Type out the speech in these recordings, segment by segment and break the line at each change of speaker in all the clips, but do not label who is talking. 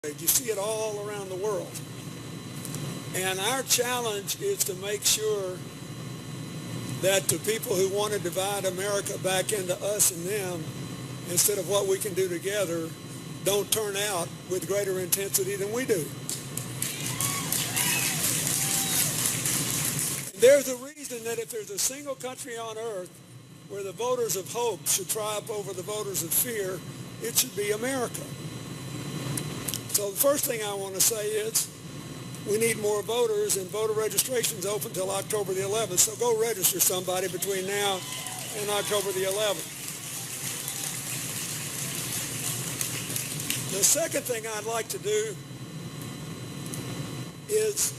You see it all around the world. And our challenge is to make sure that the people who want to divide America back into us and them, instead of what we can do together, don't turn out with greater intensity than we do. And there's a reason that if there's a single country on earth where the voters of hope should triumph over the voters of fear, it should be America. So the first thing I want to say is we need more voters, and voter registration is open until October the 11th. So go register somebody between now and October the 11th. The second thing I'd like to do is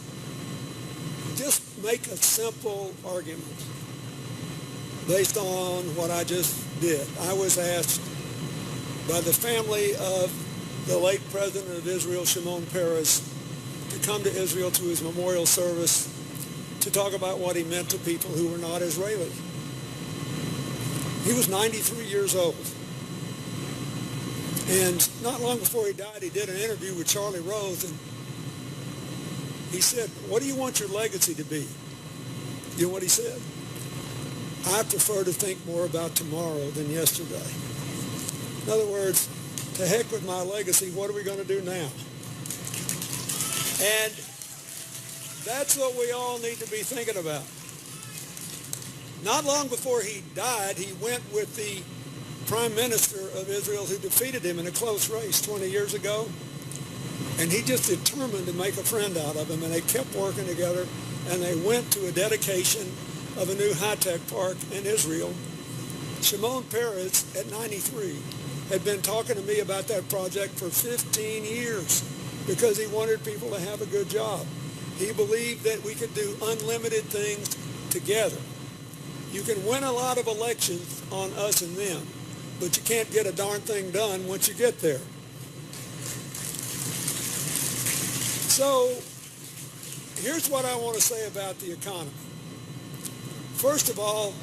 just make a simple argument based on what I just did. I was asked by the family of the late president of Israel, Shimon Peres, to come to Israel to his memorial service to talk about what he meant to people who were not Israeli. He was 93 years old. And not long before he died, he did an interview with Charlie Rose, and he said, "What do you want your legacy to be?" You know what he said? "I prefer to think more about tomorrow than yesterday." In other words, to heck with my legacy, what are we going to do now? And that's what we all need to be thinking about. Not long before he died, he went with the prime minister of Israel who defeated him in a close race 20 years ago. And he just determined to make a friend out of him. And they kept working together, and they went to a dedication of a new high-tech park in Israel. Shimon Peres, at 93, had been talking to me about that project for 15 years because he wanted people to have a good job. He believed that we could do unlimited things together. You can win a lot of elections on us and them, but you can't get a darn thing done once you get there. So here's what I want to say about the economy. First of all,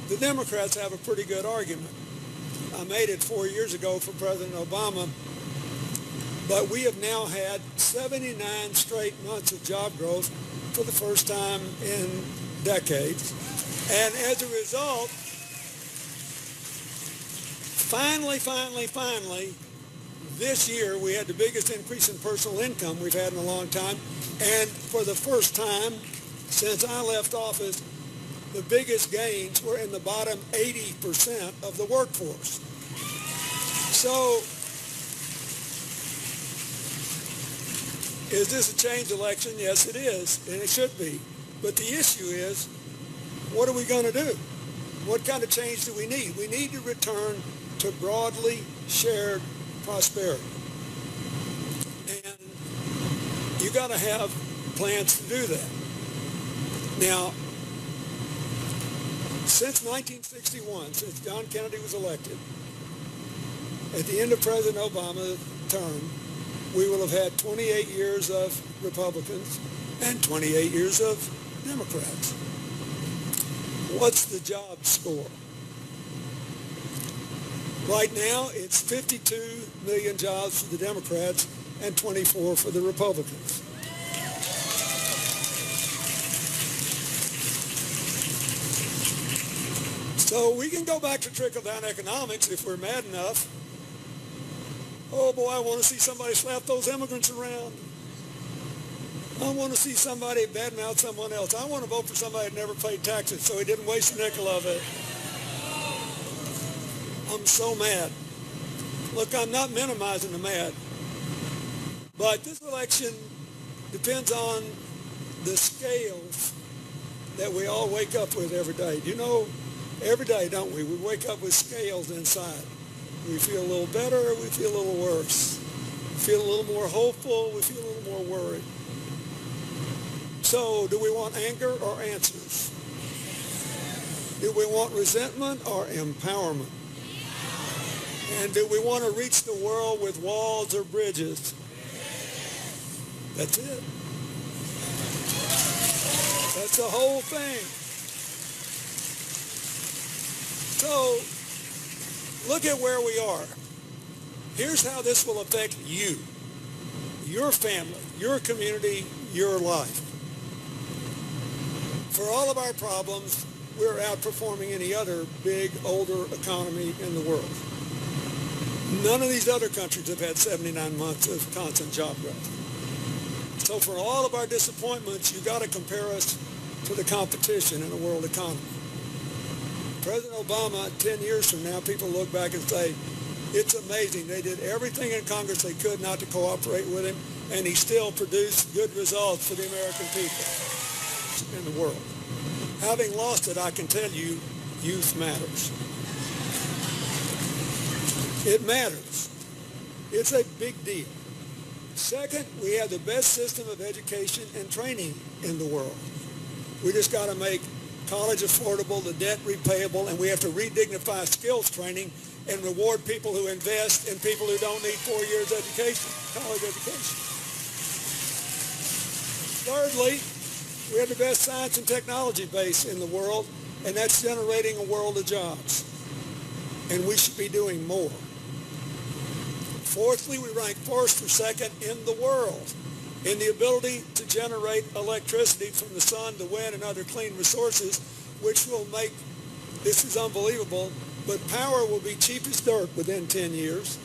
the Democrats have a pretty good argument. I made it 4 years ago for President Obama, but we have now had 79 straight months of job growth for the first time in decades. And as a result, finally, this year we had the biggest increase in personal income we've had in a long time. And for the first time since I left office, the biggest gains were in the bottom 80% of the workforce. So, is this a change election? Yes, it is, and it should be. But the issue is, what are we going to do? What kind of change do we need? We need to return to broadly shared prosperity. And you got to have plans to do that. Now, since 1961, since John Kennedy was elected, at the end of President Obama's term, we will have had 28 years of Republicans and 28 years of Democrats. What's the job score? Right now, it's 52 million jobs for the Democrats and 24 for the Republicans. So we can go back to trickle-down economics if we're mad enough. Oh boy, I want to see somebody slap those immigrants around. I want to see somebody badmouth someone else. I want to vote for somebody that never paid taxes so he didn't waste a nickel of it. I'm so mad. Look, I'm not minimizing the mad. But this election depends on the scales that we all wake up with every day. You know, every day, don't we? We wake up with scales inside. We feel a little better, we feel a little worse. We feel a little more hopeful, we feel a little more worried. So, do we want anger or answers? Do we want resentment or empowerment? And do we want to reach the world with walls or bridges? That's it. That's the whole thing. So, look at where we are. Here's how this will affect you. your family, your community, your life. For all of our problems, we're outperforming any other big, older economy in the world. None of these other countries have had 79 months of constant job growth. So for all of our disappointments, you've got to compare us to the competition in the world economy. President Obama, 10 years from now, people look back and say, it's amazing. They did everything in Congress they could not to cooperate with him, and he still produced good results for the American people in the world. Having lost it, I can tell you, youth matters. It matters. It's a big deal. Second, we have the best system of education and training in the world. We just got to make college affordable, the debt repayable, and we have to redignify skills training and reward people who invest in people who don't need 4 years education, college education. Thirdly, we have the best science and technology base in the world, and that's generating a world of jobs. And we should be doing more. Fourthly, we rank first or second in the world in the ability to generate electricity from the sun, the wind, and other clean resources, which will make, this is unbelievable, but power will be cheap as dirt within 10 years.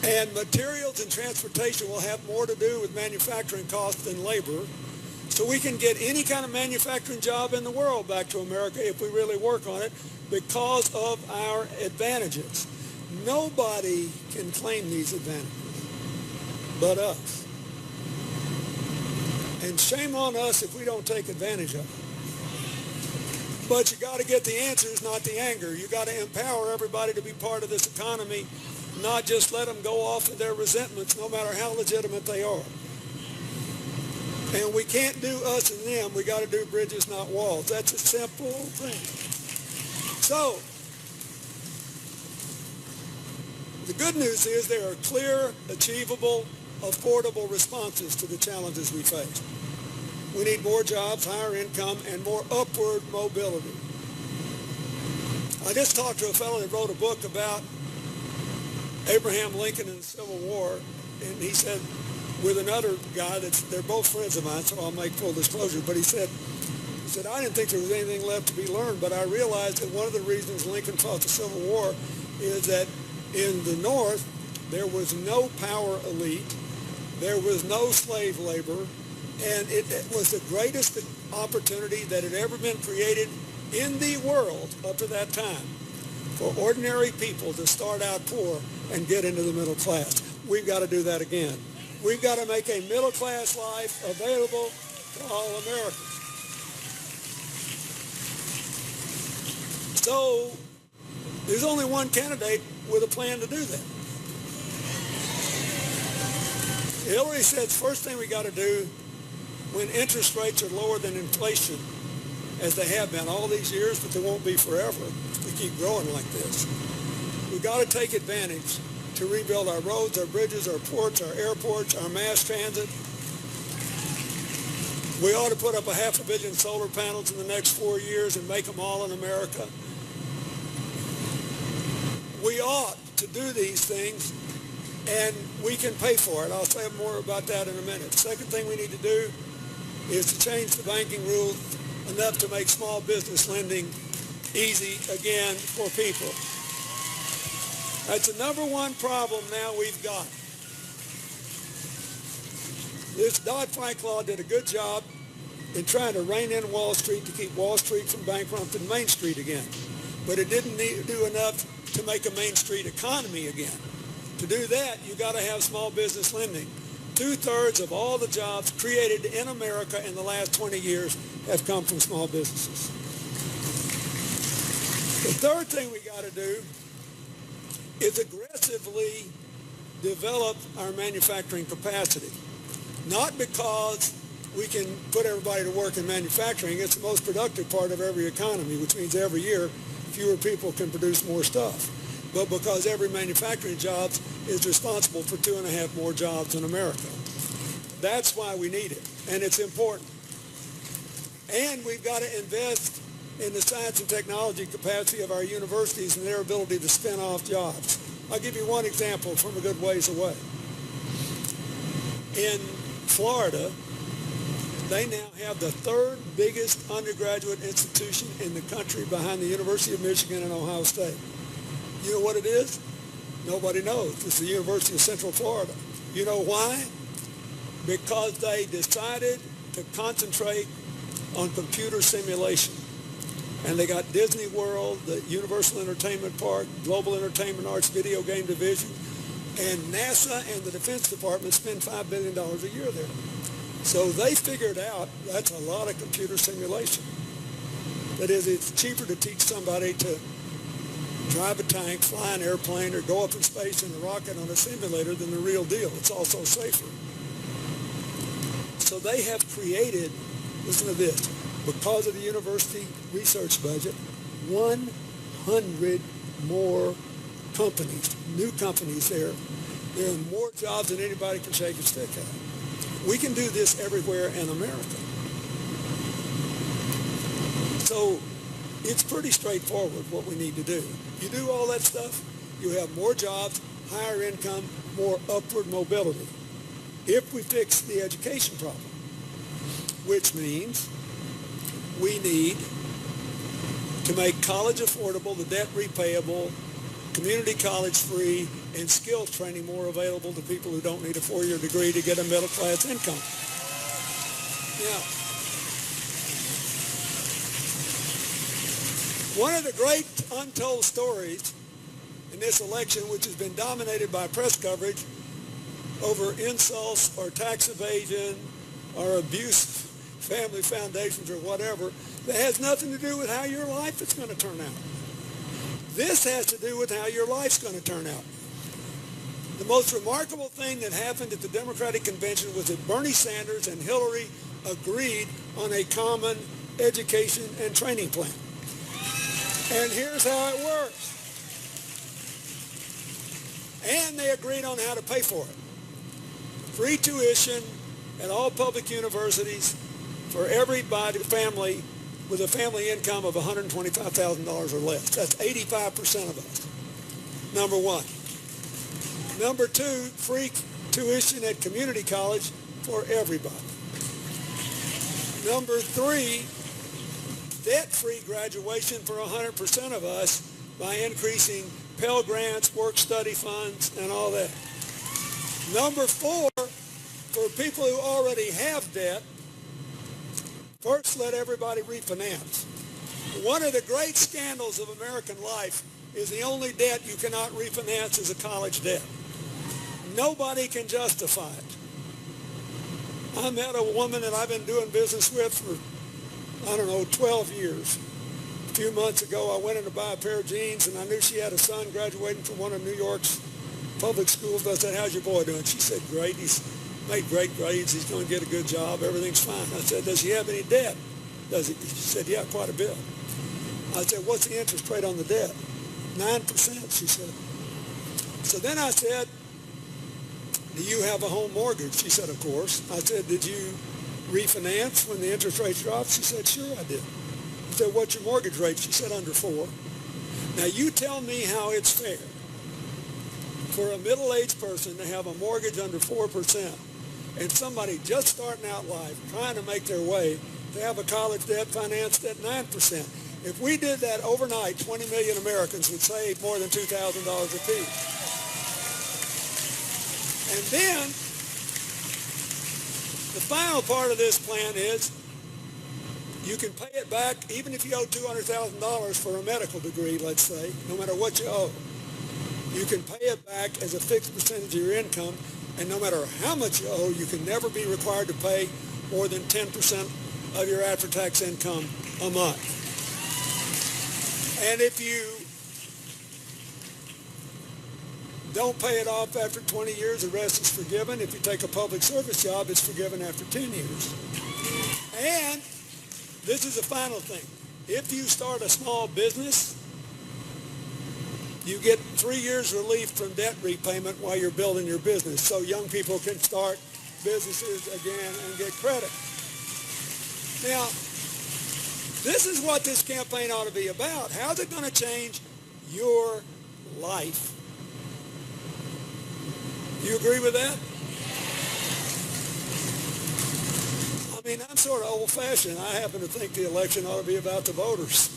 And materials and transportation will have more to do with manufacturing costs than labor. So we can get any kind of manufacturing job in the world back to America if we really work on it because of our advantages. Nobody can claim these advantages but us. And shame on us if we don't take advantage of it. But you got to get the answers, not the anger. You got to empower everybody to be part of this economy, not just let them go off with their resentments, no matter how legitimate they are. And we can't do us and them. We got to do bridges, not walls. That's a simple thing. So, the good news is there are clear, achievable, affordable responses to the challenges we face. We need more jobs, higher income, and more upward mobility. I just talked to a fellow that wrote a book about Abraham Lincoln and the Civil War, and he said, with another guy they're both friends of mine, so I'll make full disclosure, but he said, I didn't think there was anything left to be learned, but I realized that one of the reasons Lincoln fought the Civil War is that in the North, there was no power elite, there was no slave labor, and it was the greatest opportunity that had ever been created in the world up to that time for ordinary people to start out poor and get into the middle class. We've got to do that again. We've got to make a middle-class life available to all Americans. So there's only one candidate with a plan to do that. Hillary said the first thing we got to do when interest rates are lower than inflation, as they have been all these years, but they won't be forever if we keep growing like this. We've got to take advantage to rebuild our roads, our bridges, our ports, our airports, our mass transit. We ought to put up 500 million solar panels in the next 4 years and make them all in America. We ought to do these things, and we can pay for it. I'll say more about that in a minute. The second thing we need to do is to change the banking rules enough to make small business lending easy again for people. That's the number one problem now we've got. This Dodd-Frank law did a good job in trying to rein in Wall Street to keep Wall Street from bankrupting Main Street again. But it didn't do enough to make a Main Street economy again. To do that, you got to have small business lending. 2/3 of all the jobs created in America in the last 20 years have come from small businesses. The third thing we got to do is aggressively develop our manufacturing capacity. Not because we can put everybody to work in manufacturing. It's the most productive part of every economy, which means every year fewer people can produce more stuff. But because every manufacturing job is responsible for 2.5 more jobs in America. That's why we need it, and it's important. And we've got to invest in the science and technology capacity of our universities and their ability to spin off jobs. I'll give you one example from a good ways away. in Florida, they now have the third biggest undergraduate institution in the country behind the University of Michigan and Ohio State. You know what it is? Nobody knows. It's the University of Central Florida. You know why? Because they decided to concentrate on computer simulation. And they got Disney World, the Universal Entertainment Park, Global Entertainment Arts Video Game Division, and NASA and the Defense Department spend $5 billion a year there. So they figured out that's a lot of computer simulation. That is, it's cheaper to teach somebody to drive a tank, fly an airplane, or go up in space in a rocket on a simulator than the real deal. It's also safer. So they have created, listen to this, because of the university research budget, 100 more companies, new companies there. There are more jobs than anybody can shake a stick at. We can do this everywhere in America. So it's pretty straightforward what we need to do. You do all that stuff, you have more jobs, higher income, more upward mobility. If we fix the education problem, which means we need to make college affordable, the debt repayable, community college free, and skills training more available to people who don't need a four-year degree to get a middle-class income. Now, one of the great untold stories in this election, which has been dominated by press coverage over insults or tax evasion or abuse, family foundations or whatever, that has nothing to do with how your life is going to turn out. This has to do with how your life's going to turn out. The most remarkable thing that happened at the Democratic Convention was that Bernie Sanders and Hillary agreed on a common education and training plan. And here's how it works. And they agreed on how to pay for it. Free tuition at all public universities for everybody, family with a family income of $125,000 or less. That's 85% of us. Number one. Number two, free tuition at community college for everybody. Number three, debt-free graduation for 100% of us by increasing Pell Grants, work-study funds, and all that. Number four, for people who already have debt, first let everybody refinance. One of the great scandals of American life is the only debt you cannot refinance is a college debt. Nobody can justify it. I met a woman that I've been doing business with for, 12 years. A few months ago, I went in to buy a pair of jeans, and I knew she had a son graduating from one of New York's public schools. I said, how's your boy doing? She said, great. He's made great grades. He's going to get a good job. Everything's fine. I said, does he have any debt? Does he? She said, yeah, quite a bit. I said, what's the interest rate on the debt? 9%, she said. So then I said, do you have a home mortgage? She said, of course. I said, did you refinance when the interest rates dropped? She said, sure, I did. I said, what's your mortgage rate? She said, under 4. Now, you tell me how it's fair for a middle-aged person to have a mortgage under 4% and somebody just starting out life, trying to make their way, to have a college debt financed at 9%. If we did that overnight, 20 million Americans would save more than $2,000 apiece. And then, the final part of this plan is you can pay it back even if you owe $200,000 for a medical degree, let's say, no matter what you owe. You can pay it back as a fixed percentage of your income, and no matter how much you owe, you can never be required to pay more than 10% of your after-tax income a month. And if you don't pay it off after 20 years, the rest is forgiven. If you take a public service job, it's forgiven after 10 years. And this is the final thing. If you start a small business, you get 3 years relief from debt repayment while you're building your business, so young people can start businesses again and get credit. Now, this is what this campaign ought to be about. How's it going to change your life? You agree with that? mean, I'm sort of old-fashioned. I happen to think the election ought to be about the voters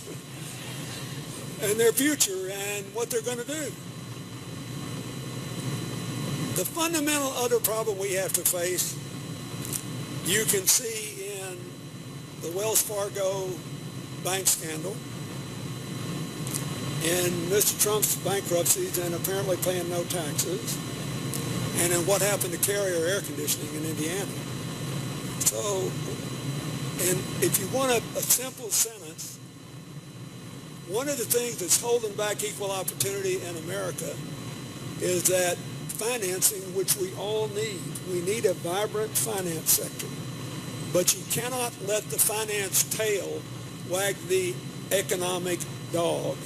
and their future and what they're going to do. The fundamental other problem we have to face, you can see in the Wells Fargo bank scandal, in Mr. Trump's bankruptcies and apparently paying no taxes, and in what happened to Carrier Air Conditioning in Indiana. So, and if you want a simple sentence, one of the things that's holding back equal opportunity in America is that financing, which we all need. We need a vibrant finance sector. But you cannot let the finance tail wag the economic dog.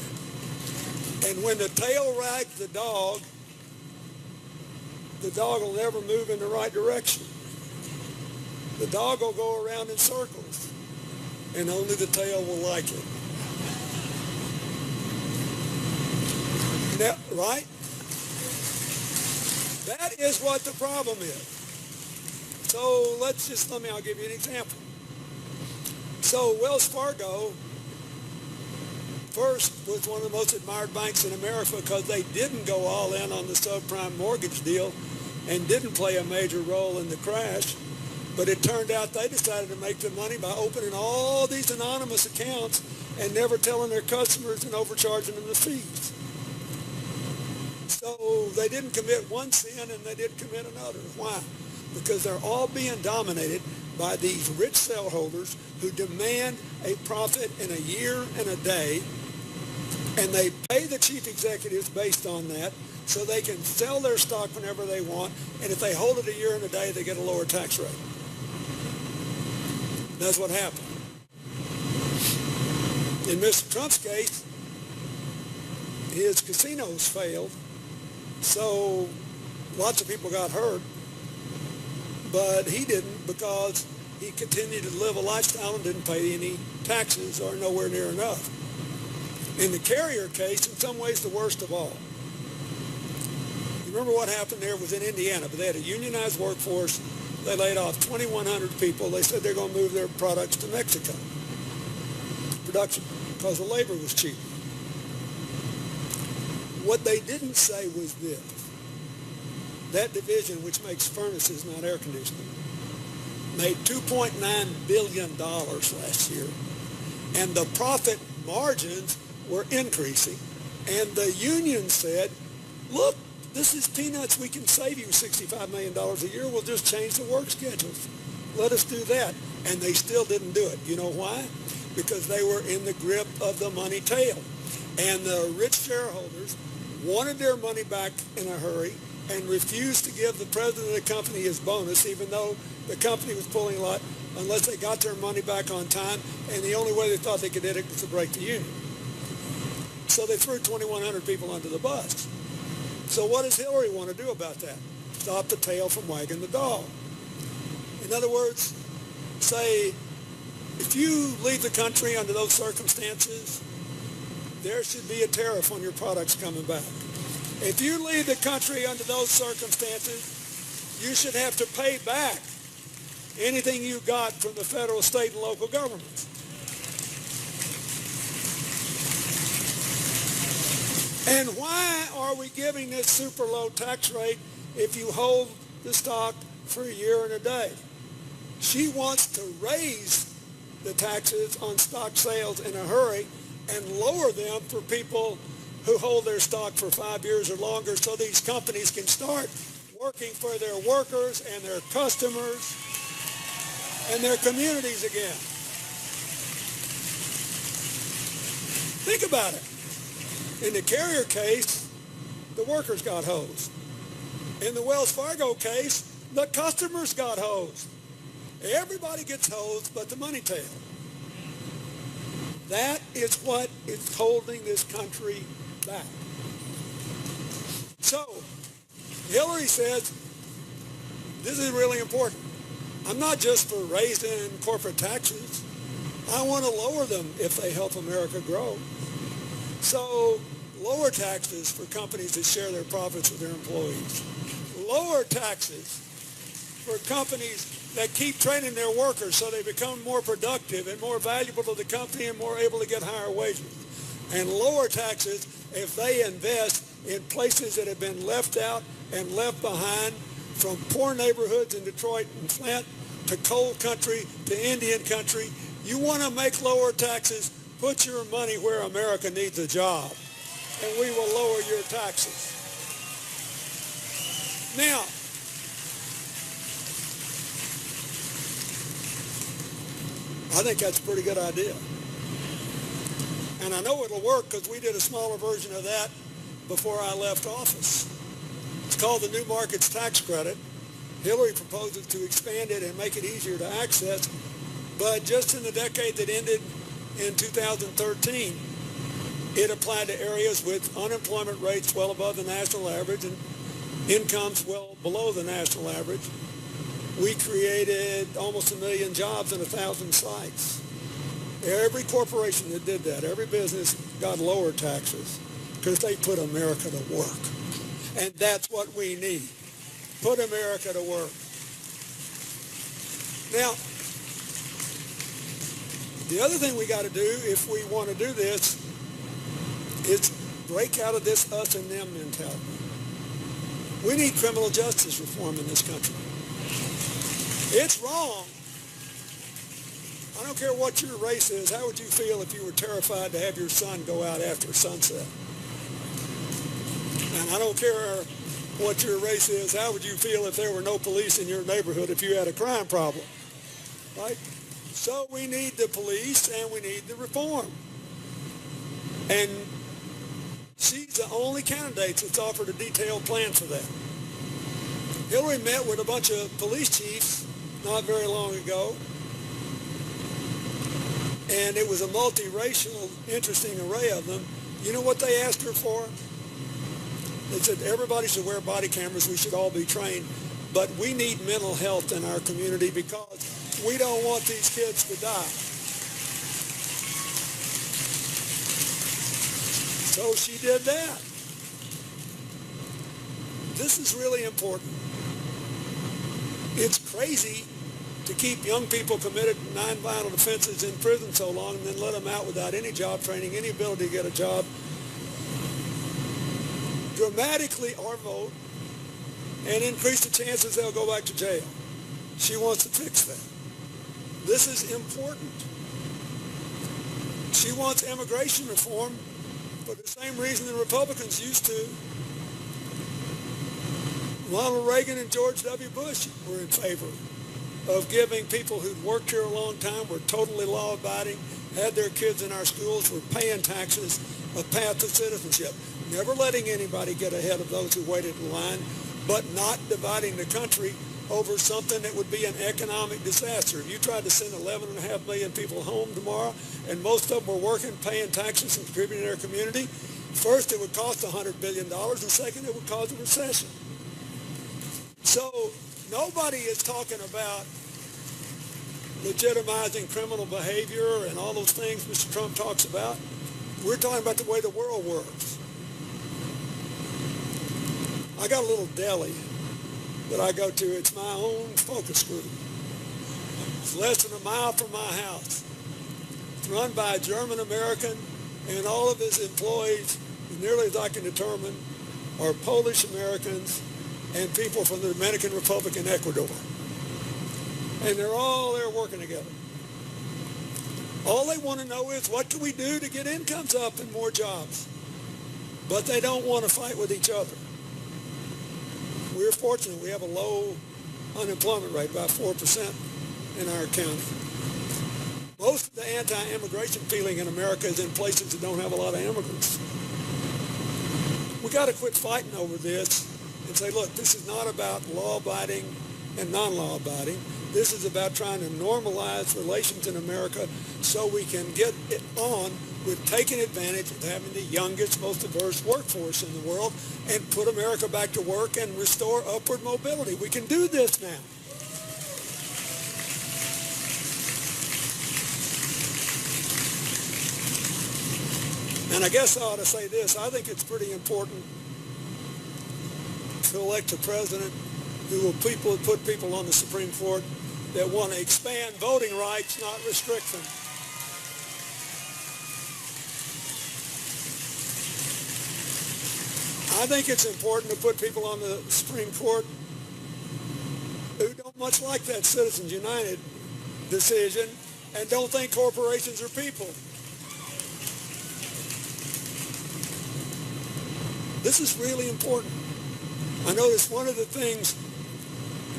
And when the tail wags the dog will never move in the right direction. The dog will go around in circles, and only the tail will like it. Now, right? That is what the problem is. So I'll give you an example. So Wells Fargo first was one of the most admired banks in America because they didn't go all in on the subprime mortgage deal and didn't play a major role in the crash. But it turned out they decided to make the money by opening all these anonymous accounts and never telling their customers and overcharging them the fees. So they didn't commit one sin and they did commit another. Why? Because they're all being dominated by these rich sellholders who demand a profit in a year and a day, and they pay the chief executives based on that so they can sell their stock whenever they want, and if they hold it a year and a day, they get a lower tax rate. That's what happened. In Mr. Trump's case, his casinos failed, so lots of people got hurt, but he didn't because he continued to live a lifestyle and didn't pay any taxes or nowhere near enough. In the Carrier case, in some ways the worst of all. You remember what happened there? It was in Indiana, but they had a unionized workforce. They laid off 2,100 people. They said they're going to move their products to Mexico. Production, because the labor was cheap. What they didn't say was this. That division, which makes furnaces, not air conditioning, made $2.9 billion last year. And the profit margins were increasing. And the union said, look, this is peanuts. We can save you $65 million a year. We'll just change the work schedules. Let us do that. And they still didn't do it. You know why? Because they were in the grip of the money tail. And the rich shareholders wanted their money back in a hurry and refused to give the president of the company his bonus, even though the company was pulling a lot, unless they got their money back on time. And the only way they thought they could do it was to break the union. So they threw 2,100 people under the bus. So what does Hillary want to do about that? Stop the tail from wagging the dog. In other words, say, if you leave the country under those circumstances, there should be a tariff on your products coming back. If you leave the country under those circumstances, you should have to pay back anything you got from the federal, state, and local governments. And why are we giving this super low tax rate if you hold the stock for a year and a day? She wants to raise the taxes on stock sales in a hurry and lower them for people who hold their stock for 5 years or longer so these companies can start working for their workers and their customers and their communities again. Think about it. In the Carrier case, the workers got hosed. In the Wells Fargo case, the customers got hosed. Everybody gets hosed but the money tail. That is what is holding this country back. So, Hillary says, this is really important. I'm not just for raising corporate taxes. I want to lower them if they help America grow. So, lower taxes for companies that share their profits with their employees. Lower taxes for companies that keep training their workers so they become more productive and more valuable to the company and more able to get higher wages. And lower taxes if they invest in places that have been left out and left behind, from poor neighborhoods in Detroit and Flint to coal country to Indian country. You want to make lower taxes, put your money where America needs a job, and we will lower your taxes. Now, I think that's a pretty good idea. And I know it'll work because we did a smaller version of that before I left office. It's called the New Markets Tax Credit. Hillary proposes to expand it and make it easier to access, but just in the decade that ended in 2013, it applied to areas with unemployment rates well above the national average and incomes well below the national average. We created almost 1 million jobs in 1,000 sites. Every corporation that did that, every business got lower taxes because they put America to work. And that's what we need. Put America to work. Now, the other thing we got to do if we want to do this is break out of this us and them mentality. We need criminal justice reform in this country. It's wrong. I don't care what your race is. How would you feel if you were terrified to have your son go out after sunset? And I don't care what your race is. How would you feel if there were no police in your neighborhood if you had a crime problem? Right? So we need the police and we need the reform. And she's the only candidate that's offered a detailed plan for that. Hillary met with a bunch of police chiefs not very long ago. And it was a multiracial, interesting array of them. You know what they asked her for? They said, everybody should wear body cameras. We should all be trained. But we need mental health in our community because we don't want these kids to die. So she did that. This is really important. It's crazy to keep young people committed to nonviolent offenses in prison so long and then let them out without any job training, any ability to get a job, dramatically or vote, and increase the chances they'll go back to jail. She wants to fix that. This is important. She wants immigration reform for the same reason the Republicans used to. Ronald Reagan and George W. Bush were in favor of giving people who'd worked here a long time, were totally law-abiding, had their kids in our schools, were paying taxes, a path to citizenship. Never letting anybody get ahead of those who waited in line, but not dividing the country over something that would be an economic disaster. If you tried to send 11.5 million people home tomorrow, and most of them were working, paying taxes, and contributing to their community, first it would cost $100 billion, and second it would cause a recession. So nobody is talking about legitimizing criminal behavior and all those things Mr. Trump talks about. We're talking about the way the world works. I got a little deli that I go to. It's my own focus group. It's less than a mile from my house. It's run by a German-American, and all of his employees, nearly as I can determine, are Polish-Americans and people from the Dominican Republic and Ecuador. And they're all there working together. All they want to know is, what can we do to get incomes up and more jobs? But they don't want to fight with each other. We're fortunate. We have a low unemployment rate, about 4% in our county. Most of the anti-immigration feeling in America is in places that don't have a lot of immigrants. We got to quit fighting over this and say, look, this is not about law-abiding and non-law-abiding. This is about trying to normalize relations in America so we can get it on with taking advantage of having the youngest, most diverse workforce in the world and put America back to work and restore upward mobility. We can do this now. And I guess I ought to say this. I think it's pretty important to elect a president who will put people on the Supreme Court that want to expand voting rights, not restrict them. I think it's important to put people on the Supreme Court who don't much like that Citizens United decision and don't think corporations are people. This is really important. I noticed one of the things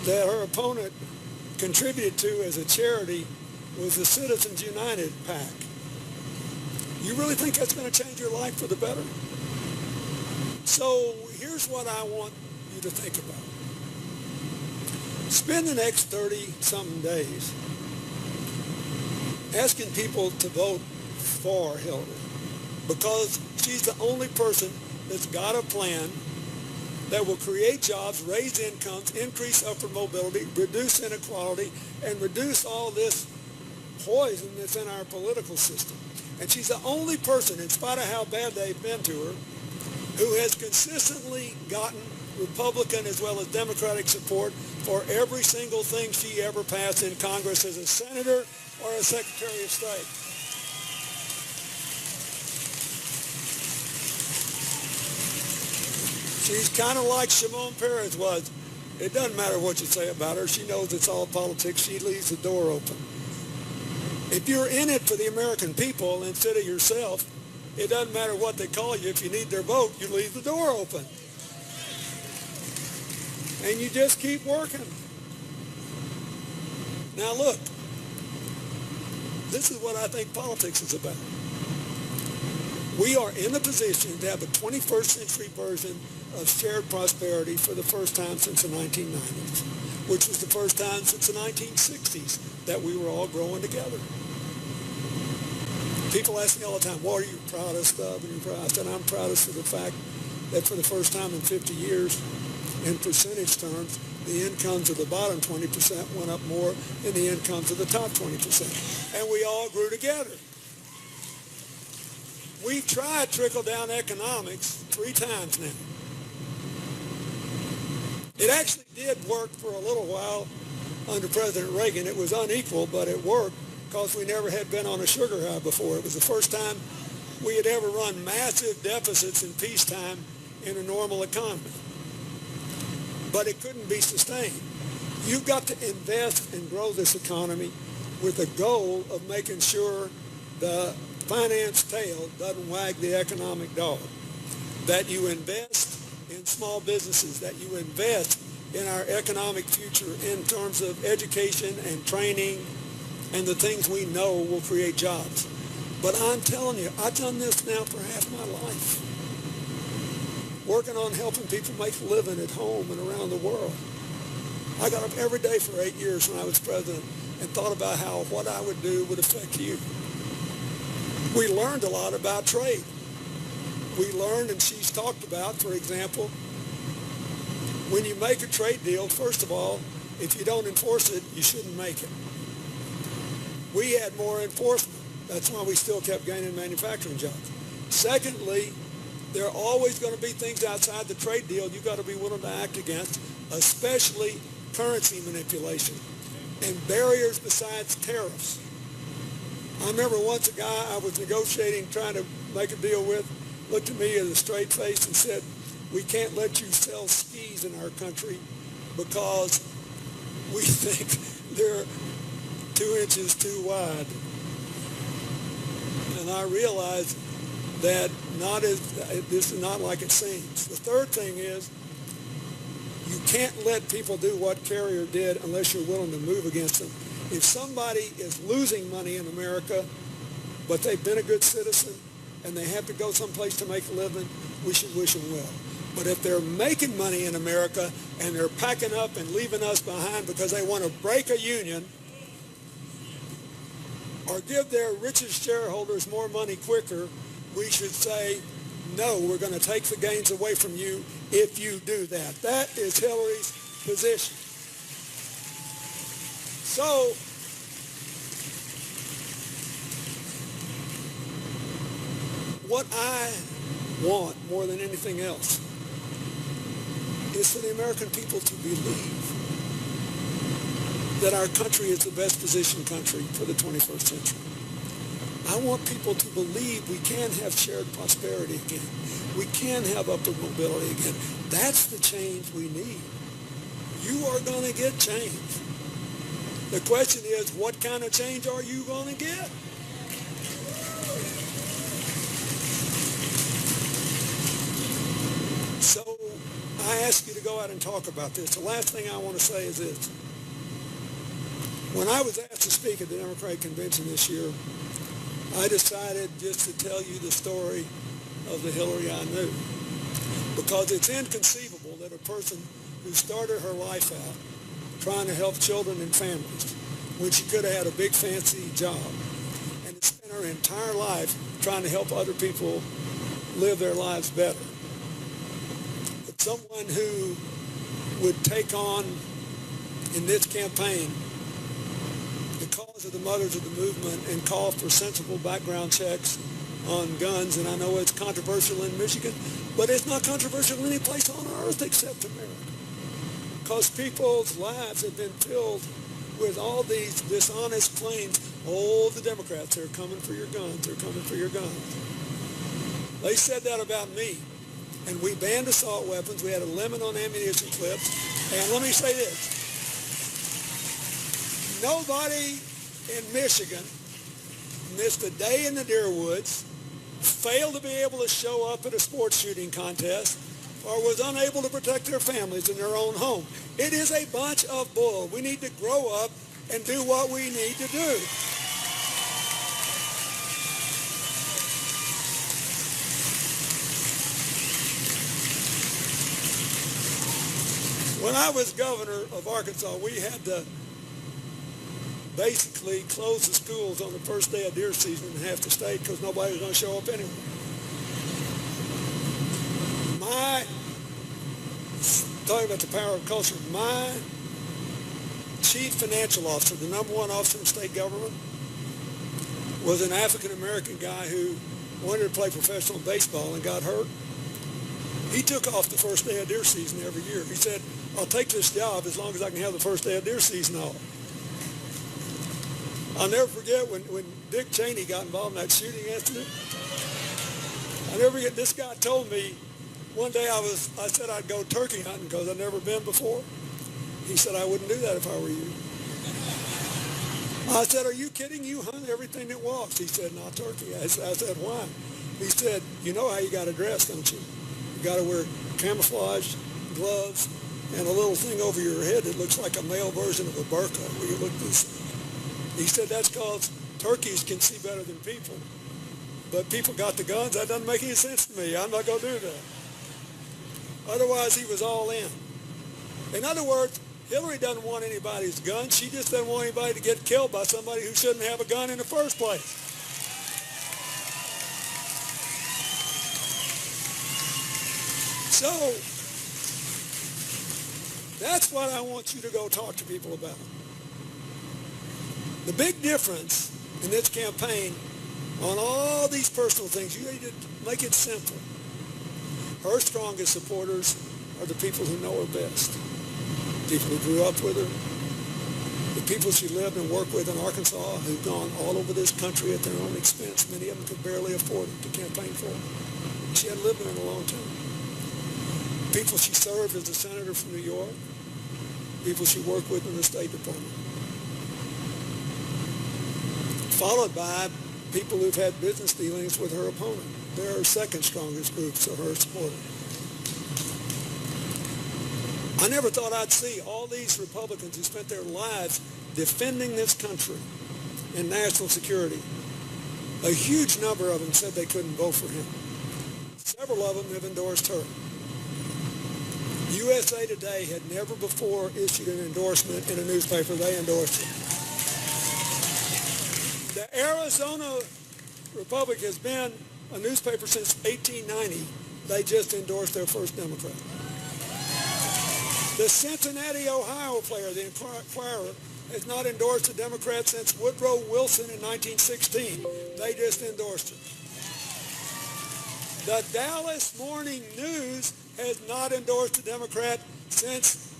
that her opponent contributed to as a charity was the Citizens United PAC. You really think that's going to change your life for the better? So here's what I want you to think about. Spend the next 30-something days asking people to vote for Hillary because she's the only person that's got a plan that will create jobs, raise incomes, increase upward mobility, reduce inequality, and reduce all this poison that's in our political system. And she's the only person, in spite of how bad they've been to her, who has consistently gotten Republican as well as Democratic support for every single thing she ever passed in Congress as a senator or a Secretary of State. She's kind of like Shimon Peres was. It doesn't matter what you say about her. She knows it's all politics. She leaves the door open. If you're in it for the American people instead of yourself, it doesn't matter what they call you. If you need their vote, you leave the door open. And you just keep working. Now look, this is what I think politics is about. We are in a position to have a 21st century version of shared prosperity for the first time since the 1990s, which was the first time since the 1960s that we were all growing together. People ask me all the time, what are you proudest of? And I said, I'm proudest of the fact that for the first time in 50 years, in percentage terms, the incomes of the bottom 20% went up more than the incomes of the top 20%. And we all grew together. We've tried trickle-down economics 3 times now. It actually did work for a little while under President Reagan. It was unequal, but it worked because we never had been on a sugar high before. It was the first time we had ever run massive deficits in peacetime in a normal economy. But it couldn't be sustained. You've got to invest and grow this economy with the goal of making sure the finance tail doesn't wag the economic dog. That you invest in small businesses, that you invest in our economic future in terms of education and training and the things we know will create jobs. But I'm telling you, I've done this now for half my life, working on helping people make a living at home and around the world. I got up every day for 8 years when I was president and thought about how what I would do would affect you. We learned a lot about trade. We learned, and she's talked about, for example, when you make a trade deal, first of all, if you don't enforce it, you shouldn't make it. We had more enforcement. That's why we still kept gaining manufacturing jobs. Secondly, there are always going to be things outside the trade deal you've got to be willing to act against, especially currency manipulation and barriers besides tariffs. I remember once a guy I was negotiating, trying to make a deal with, looked at me with a straight face and said, we can't let you sell skis in our country because we think they're 2 inches too wide. And I realized that this is not like it seems. The third thing is you can't let people do what Carrier did unless you're willing to move against them. If somebody is losing money in America, but they've been a good citizen and they have to go someplace to make a living, we should wish them well. But if they're making money in America and they're packing up and leaving us behind because they want to break a union or give their richest shareholders more money quicker, we should say, no, we're going to take the gains away from you if you do that. That is Hillary's position. So, what I want more than anything else is is for the American people to believe that our country is the best positioned country for the 21st century. I want people to believe we can have shared prosperity again. We can have upward mobility again. That's the change we need. You are going to get change. The question is, what kind of change are you going to get? So I ask you to go out and talk about this. The last thing I want to say is this. When I was asked to speak at the Democratic Convention this year, I decided just to tell you the story of the Hillary I knew. Because it's inconceivable that a person who started her life out trying to help children and families when she could have had a big fancy job and had spent her entire life trying to help other people live their lives better. But someone who would take on in this campaign the cause of the mothers of the movement and call for sensible background checks on guns. And I know it's controversial in Michigan, but it's not controversial any place on earth except America. Because people's lives have been filled with all these dishonest claims. Oh, the Democrats, they're coming for your guns. They're coming for your guns. They said that about me. And we banned assault weapons. We had a limit on ammunition clips. And let me say this. Nobody in Michigan missed a day in the deer woods, failed to be able to show up at a sports shooting contest, or was unable to protect their families in their own home. It is a bunch of bull. We need to grow up and do what we need to do. When I was governor of Arkansas, we had to basically close the schools on the first day of deer season in half the state because nobody was going to show up anyway. Talking about the power of culture, my chief financial officer, the number one officer in state government, was an African-American guy who wanted to play professional baseball and got hurt. He took off the first day of deer season every year. He said, I'll take this job as long as I can have the first day of deer season off. I'll never forget when Dick Cheney got involved in that shooting incident. I'll never forget, this guy told me, one day I said I'd go turkey hunting because I'd never been before. He said, I wouldn't do that if I were you. I said, are you kidding? You hunt everything that walks. He said, not turkey. I said, why? He said, you know how you got to dress, don't you? You got to wear camouflage, gloves, and a little thing over your head that looks like a male version of a burqa where you look this. He said, that's because turkeys can see better than people. But people got the guns. That doesn't make any sense to me. I'm not going to do that. Otherwise, he was all in. In other words, Hillary doesn't want anybody's gun. She just doesn't want anybody to get killed by somebody who shouldn't have a gun in the first place. So, that's what I want you to go talk to people about. The big difference in this campaign on all these personal things, you need to make it simple. Her strongest supporters are the people who know her best. People who grew up with her. The people she lived and worked with in Arkansas who've gone all over this country at their own expense. Many of them could barely afford it to campaign for her. She hadn't lived there in a long time. People she served as a senator from New York. People she worked with in the State Department. Followed by people who've had business dealings with her opponent. They're her second strongest groups of her supporters. I never thought I'd see all these Republicans who spent their lives defending this country and national security. A huge number of them said they couldn't vote for him. Several of them have endorsed her. USA Today had never before issued an endorsement in a newspaper. They endorsed it. The Arizona Republic has been a newspaper since 1890. They just endorsed their first Democrat. The Cincinnati, Ohio player, the Inquirer, has not endorsed a Democrat since Woodrow Wilson in 1916. They just endorsed it. The Dallas Morning News has not endorsed a Democrat since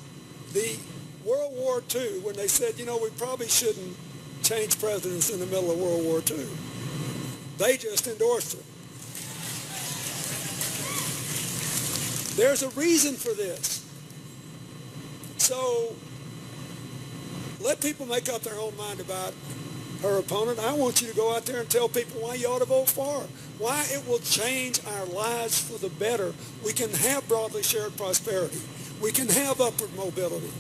the World War II, when they said, we probably shouldn't change presidents in the middle of World War II. They just endorsed it. There's a reason for this. So let people make up their own mind about her opponent. I want you to go out there and tell people why you ought to vote for her, why it will change our lives for the better. We can have broadly shared prosperity. We can have upward mobility.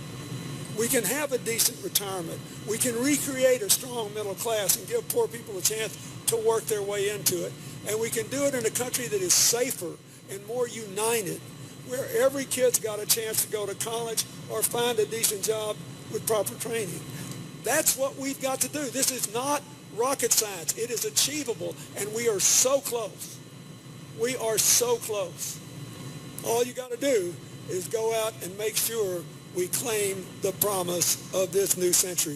We can have a decent retirement. We can recreate a strong middle class and give poor people a chance to work their way into it. And we can do it in a country that is safer and more united, where every kid's got a chance to go to college or find a decent job with proper training. That's what we've got to do. This is not rocket science. It is achievable, and we are so close. We are so close. All you got to do is go out and make sure we claim the promise of this new century.